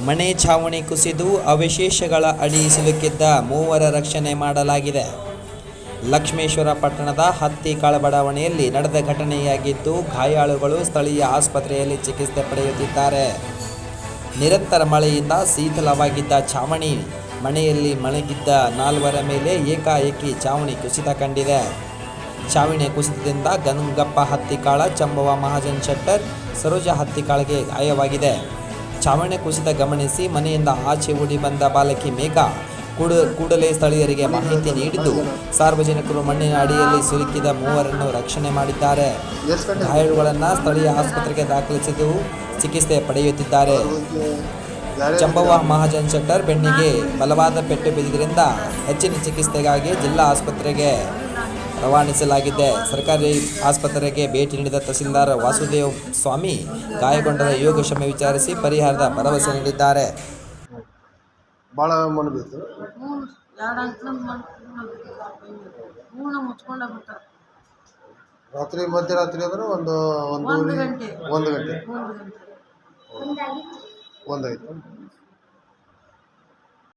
ಮನೆ ಛಾವಣಿ ಕುಸಿದು ಅವಶೇಷಗಳ ಅಡಿ ಸಿಲುಕಿದ್ದ ಮೂವರ ರಕ್ಷಣೆ ಮಾಡಲಾಗಿದೆ. ಲಕ್ಷ್ಮೇಶ್ವರ ಪಟ್ಟಣದ ಹತ್ತಿಕಾಳ ಬಡಾವಣೆಯಲ್ಲಿ ನಡೆದ ಘಟನೆಯಾಗಿದ್ದು, ಗಾಯಾಳುಗಳು ಸ್ಥಳೀಯ ಆಸ್ಪತ್ರೆಯಲ್ಲಿ ಚಿಕಿತ್ಸೆ ಪಡೆಯುತ್ತಿದ್ದಾರೆ. ನಿರಂತರ ಮಳೆಯಿಂದ ಶಿಥಿಲವಾಗಿದ್ದ ಛಾವಣಿ ಮನೆಯಲ್ಲಿ ಮಲಗಿದ್ದ 4ರ ಮೇಲೆ ಏಕಾಏಕಿ ಛಾವಣಿ ಕುಸಿತ ಕಂಡಿದೆ. ಛಾವಣಿ ಕುಸಿತದಿಂದ ಗಂಗಪ್ಪ ಹತ್ತಿಕಾಳ, ಚಂಬವ್ವ ಮಹಾಜನ್ ಶೆಟ್ಟರ್, ಸರೋಜ ಹತ್ತಿಕಾಳಗೆ ಗಾಯವಾಗಿದೆ. ಛಾವಣಿ ಕುಸಿತ ಗಮನಿಸಿ ಮನೆಯಿಂದ ಆಚೆ ಓಡಿ ಬಂದ ಬಾಲಕಿ ಮೇಘ ಕೂಡಲೇ ಸ್ಥಳೀಯರಿಗೆ ಮಾಹಿತಿ ನೀಡಿದ್ದು, ಸಾರ್ವಜನಿಕರು ಮಣ್ಣಿನ ಅಡಿಯಲ್ಲಿ ಸಿಲುಕಿದ ಮೂವರನ್ನು ರಕ್ಷಣೆ ಮಾಡಿದ್ದಾರೆ. ಗಾಯಾಳುಗಳನ್ನು ಸ್ಥಳೀಯ ಆಸ್ಪತ್ರೆಗೆ ದಾಖಲಿಸಿದ್ದು ಚಿಕಿತ್ಸೆ ಪಡೆಯುತ್ತಿದ್ದಾರೆ. ಚಂಬವ್ವ ಮಹಾಜನ್ ಶೆಟ್ಟರ್ ಬೆನ್ನಿಗೆ ಬಲವಾದ ಪೆಟ್ಟು ಬಿದ್ದಿದ್ದರಿಂದ ಹೆಚ್ಚಿನ ಚಿಕಿತ್ಸೆಗಾಗಿ ಜಿಲ್ಲಾ ಆಸ್ಪತ್ರೆಗೆ ರವಾನಿಸಲಾಗಿದೆ. ಸರ್ಕಾರಿ ಆಸ್ಪತ್ರೆಗೆ ಭೇಟಿ ನೀಡಿದ ತಹಸೀಲ್ದಾರ್ ವಾಸುದೇವ್ ಸ್ವಾಮಿ ಗಾಯಗೊಂಡರ ಯೋಗಕ್ಷೇಮ ವಿಚಾರಿಸಿ ಪರಿಹಾರದ ಭರವಸೆ ನೀಡಿದ್ದಾರೆ. ಭಾಳ ಮಣ್ಣು ಬಿತ್ತು. ರಾತ್ರಿ ಮಧ್ಯರಾತ್ರಿ ಅಂದ್ರೆ ಒಂದು ಗಂಟೆ ಒಂದಾಯ್ತು.